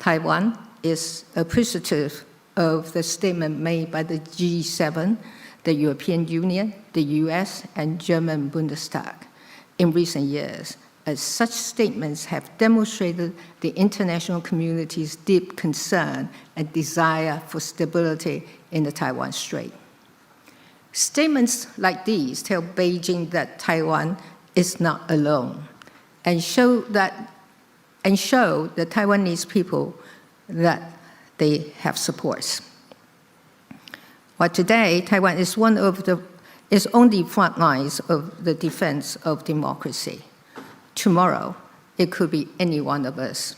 Taiwan is appreciative of the statement made by the G7, the European Union, the US, and German Bundestag in recent years, as such statements have demonstrated the international community's deep concern and desire for stability in the Taiwan Strait. Statements like these tell Beijing that Taiwan is not alone and show the Taiwanese people that they have support. While today, Taiwan is on the front lines of the defense of democracy. Tomorrow, it could be any one of us.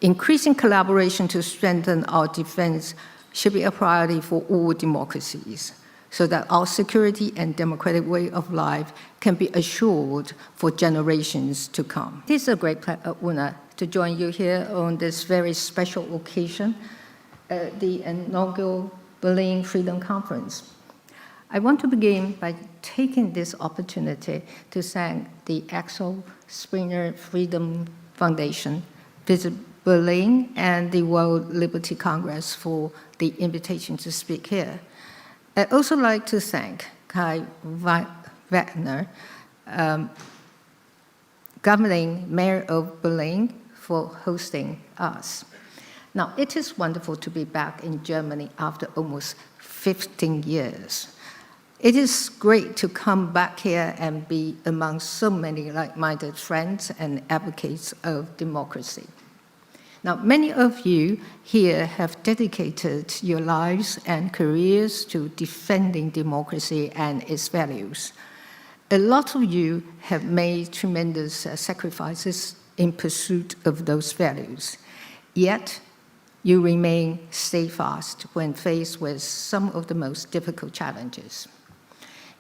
Increasing collaboration to strengthen our defense should be a priority for all democracies, so that our security and democratic way of life can be assured for generations to come. It is a great honor to join you here on this very special occasion, the inaugural Berlin Freedom Conference. I want to begin by taking this opportunity to thank the Axel Springer Freedom Foundation, Visit Berlin, and the World Liberty Congress for the invitation to speak here. I'd also like to thank Kai Wagner, governing mayor of Berlin, for hosting us. Now, it is wonderful to be back in Germany after almost 15 years. It is great to come back here and be among so many like-minded friends and advocates of democracy. Now, many of you here have dedicated your lives and careers to defending democracy and its values. A lot of you have made tremendous sacrifices in pursuit of those values, yet you remain steadfast when faced with some of the most difficult challenges.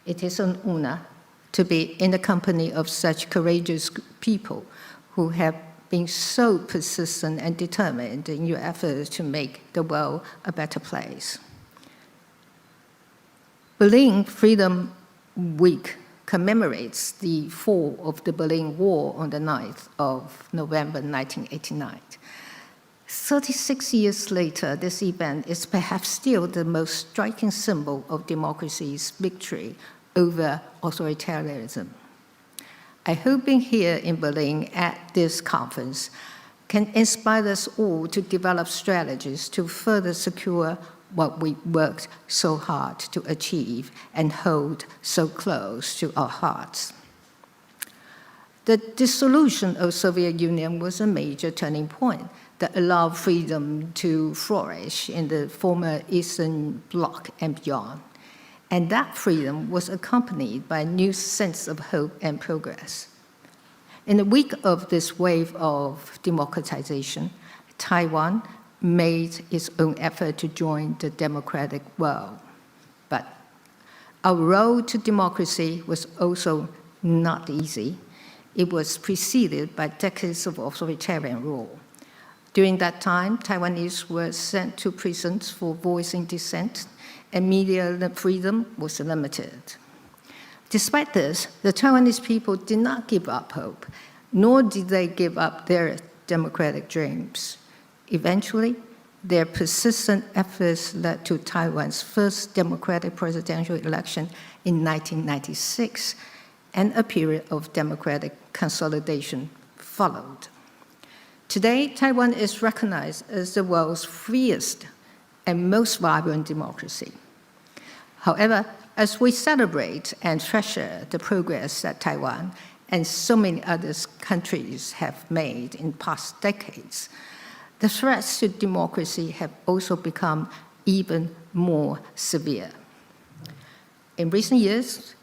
It is an honor to be in the company of such courageous people who have been so persistent and determined in your efforts to make the world a better place. Berlin Freedom Week commemorates the fall of the Berlin Wall on the 9th of November 1989. 36 years later, this event is perhaps still the most striking symbol of democracy's victory over authoritarianism. I hope being here in Berlin at this conference can inspire us all to develop strategies to further secure what we worked so hard to achieve and hold so close to our hearts. The dissolution of the Soviet Union was a major turning point that allowed freedom to flourish in the former Eastern Bloc and beyond. And that freedom was accompanied by a new sense of hope and progress. In the wake of this wave of democratization, Taiwan made its own effort to join the democratic world. But our road to democracy was also not easy. It was preceded by decades of authoritarian rule. During that time, Taiwanese were sent to prisons for voicing dissent, and media freedom was limited. Despite this, the Taiwanese people did not give up hope, nor did they give up their democratic dreams. Eventually, their persistent efforts led to Taiwan's first democratic presidential election in 1996, and a period of democratic consolidation followed. Today, Taiwan is recognized as the world's freest and most vibrant democracy. However, as we celebrate and treasure the progress that Taiwan and so many other countries have made in past decades, the threats to democracy have also become even more severe. In recent years,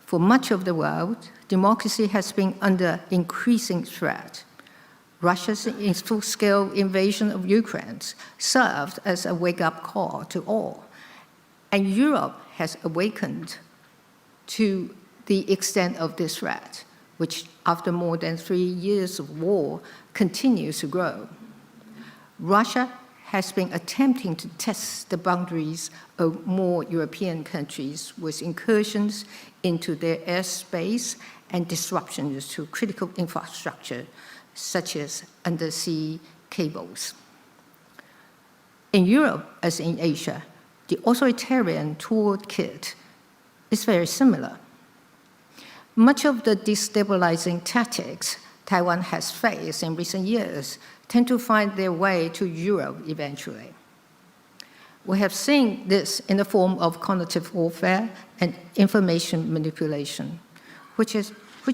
for much of the world, democracy has been under increasing threat. Russia's full-scale invasion of Ukraine served as a wake-up call to all. And Europe has awakened to the extent of this threat, which after more than 3 years of war continues to grow. Russia has been attempting to test the boundaries of more European countries with incursions into their airspace and disruptions to critical infrastructure, such as undersea cables. In Europe, as in Asia, the authoritarian toolkit is very similar. Much of the destabilizing tactics Taiwan has faced in recent years tend to find their way to Europe eventually. We have seen this in the form of cognitive warfare and information manipulation, which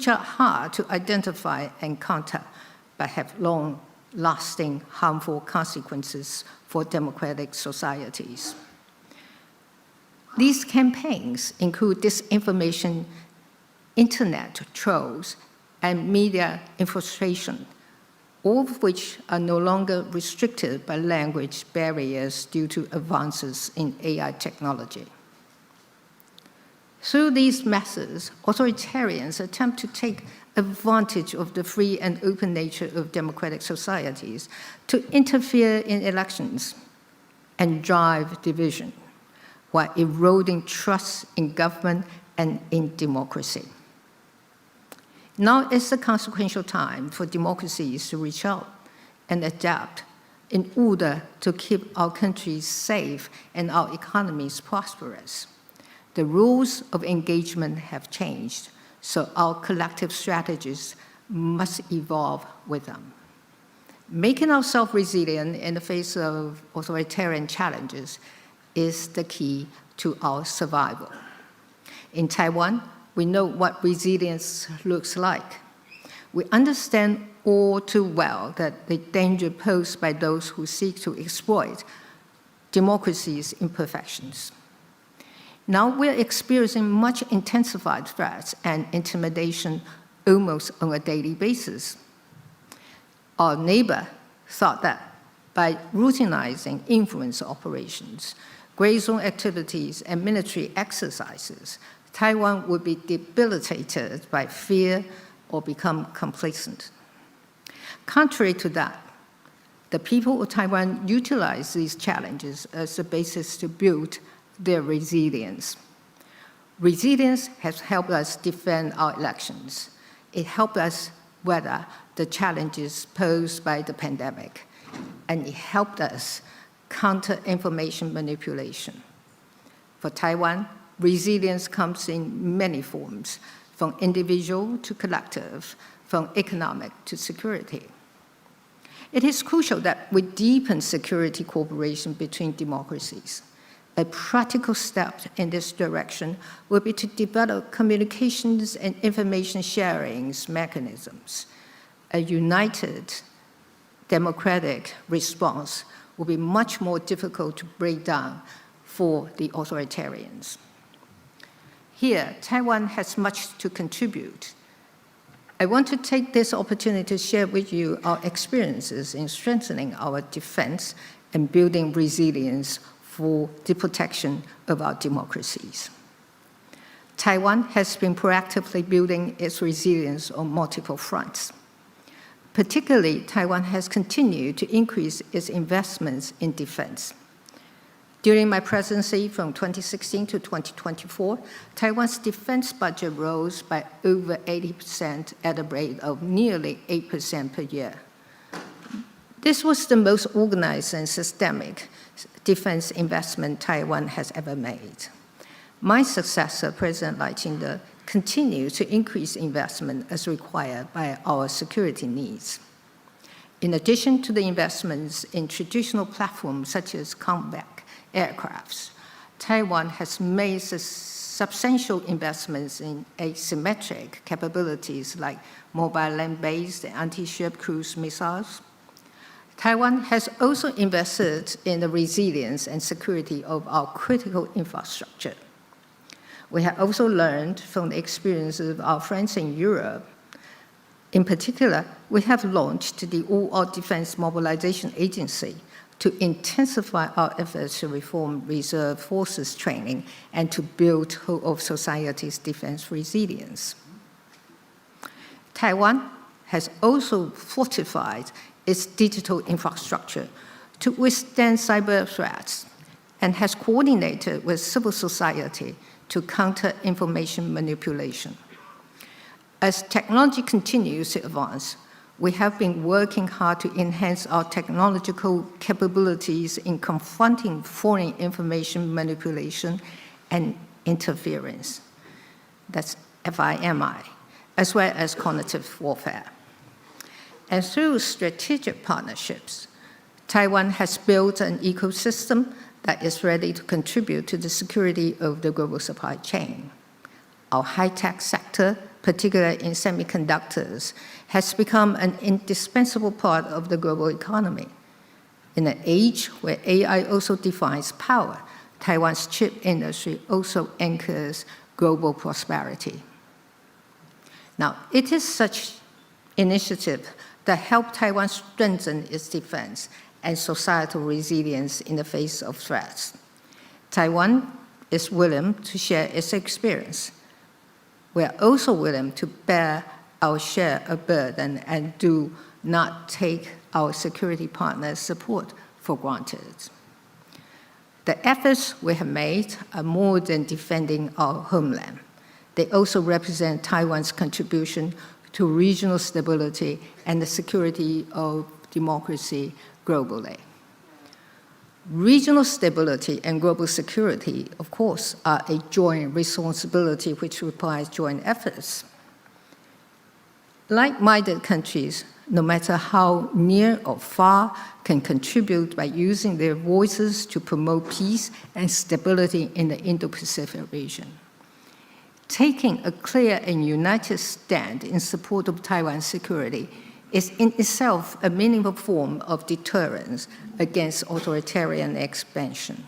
are hard to identify and counter, but have long-lasting harmful consequences for democratic societies. These campaigns include disinformation, internet trolls, and media infiltration, all of which are no longer restricted by language barriers due to advances in AI technology. Through these methods, authoritarians attempt to take advantage of the free and open nature of democratic societies to interfere in elections and drive division, while eroding trust in government and in democracy. Now is the consequential time for democracies to reach out and adapt in order to keep our countries safe and our economies prosperous. The rules of engagement have changed, so our collective strategies must evolve with them. Making ourselves resilient in the face of authoritarian challenges is the key to our survival. In Taiwan, we know what resilience looks like. We understand all too well that the danger posed by those who seek to exploit democracy's imperfections. Now we're experiencing much intensified threats and intimidation almost on a daily basis. Our neighbor thought that by routinizing influence operations, gray zone activities, and military exercises, Taiwan would be debilitated by fear or become complacent. Contrary to that, the people of Taiwan utilize these challenges as a basis to build their resilience. Resilience has helped us defend our elections. It helped us weather the challenges posed by the pandemic, and it helped us counter information manipulation. For Taiwan, resilience comes in many forms, from individual to collective, from economic to security. It is crucial that we deepen security cooperation between democracies. A practical step in this direction will be to develop communications and information sharing mechanisms. A united democratic response will be much more difficult to break down for the authoritarians. Here, Taiwan has much to contribute. I want to take this opportunity to share with you our experiences in strengthening our defense and building resilience for the protection of our democracies. Taiwan has been proactively building its resilience on multiple fronts. Particularly, Taiwan has continued to increase its investments in defense. During my presidency from 2016 to 2024, Taiwan's defense budget rose by over 80% at a rate of nearly 8% per year. This was the most organized and systemic defense investment Taiwan has ever made. My successor, President Lai Ching-te, continues to increase investment as required by our security needs. In addition to the investments in traditional platforms such as combat aircrafts, Taiwan has made substantial investments in asymmetric capabilities like mobile land-based anti-ship cruise missiles. Taiwan has also invested in the resilience and security of our critical infrastructure. We have also learned from the experience of our friends in Europe. In particular, we have launched the All-Out Defense Mobilization Agency to intensify our efforts to reform reserve forces training and to build whole of society's defense resilience. Taiwan has also fortified its digital infrastructure to withstand cyber threats and has coordinated with civil society to counter information manipulation. As technology continues to advance, we have been working hard to enhance our technological capabilities in confronting foreign information manipulation and interference. That's FIMI, as well as cognitive warfare. And through strategic partnerships, Taiwan has built an ecosystem that is ready to contribute to the security of the global supply chain. Our high-tech sector, particularly in semiconductors, has become an indispensable part of the global economy. In an age where AI also defines power, Taiwan's chip industry also anchors global prosperity. Now, it is such initiative that help Taiwan strengthen its defense and societal resilience in the face of threats. Taiwan is willing to share its experience. We are also willing to bear our share of burden and do not take our security partners' support for granted. The efforts we have made are more than defending our homeland. They also represent Taiwan's contribution to regional stability and the security of democracy globally. Regional stability and global security, of course, are a joint responsibility which requires joint efforts. Like-minded countries, no matter how near or far, can contribute by using their voices to promote peace and stability in the Indo-Pacific region. Taking a clear and united stand in support of Taiwan's security is in itself a meaningful form of deterrence against authoritarian expansion.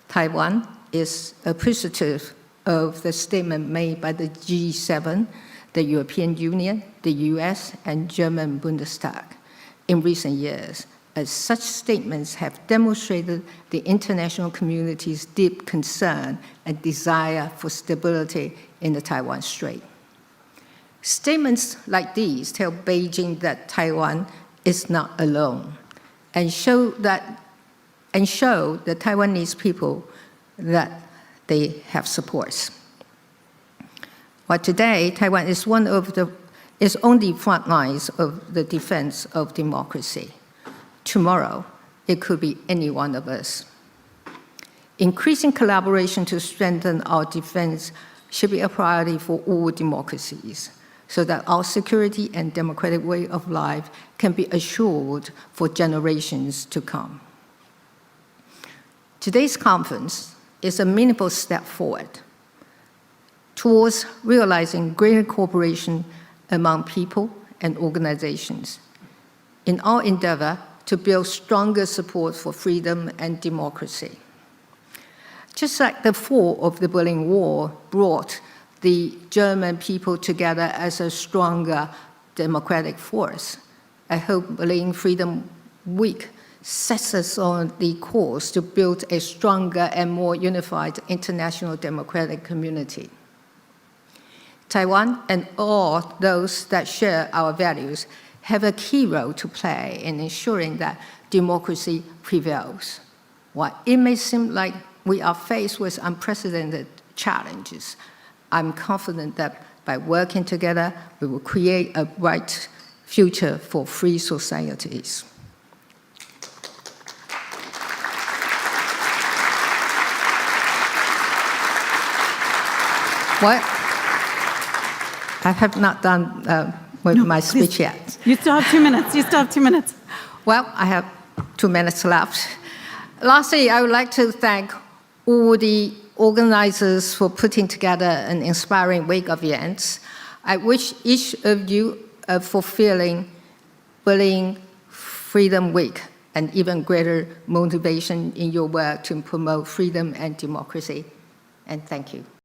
Taiwan is appreciative of the statement made by the G7, the European Union, the US, and German Bundestag in recent years, as such statements have demonstrated the international community's deep concern and desire for stability in the Taiwan Strait. Statements like these tell Beijing that Taiwan is not alone and show the Taiwanese people that they have support. But today, Taiwan is on the front lines of the defense of democracy. Tomorrow, it could be any one of us. Increasing collaboration to strengthen our defense should be a priority for all democracies, so that our security and democratic way of life can be assured for generations to come. Today's conference is a meaningful step forward towards realizing greater cooperation among people and organizations in our endeavor to build stronger support for freedom and democracy. Just like the fall of the Berlin Wall brought the German people together as a stronger democratic force, I hope Berlin Freedom Week sets us on the course to build a stronger and more unified international democratic community. Taiwan and all those that share our values have a key role to play in ensuring that democracy prevails. While it may seem like we are faced with unprecedented challenges, I'm confident that by working together, we will create a bright future for free societies. What? I have not done with my speech yet. You still have 2 minutes. You still have 2 minutes. Well, I have 2 minutes left. Lastly, I would like to thank all the organizers for putting together an inspiring week of events. I wish each of you a fulfilling Berlin Freedom Week and even greater motivation in your work to promote freedom and democracy. And thank you.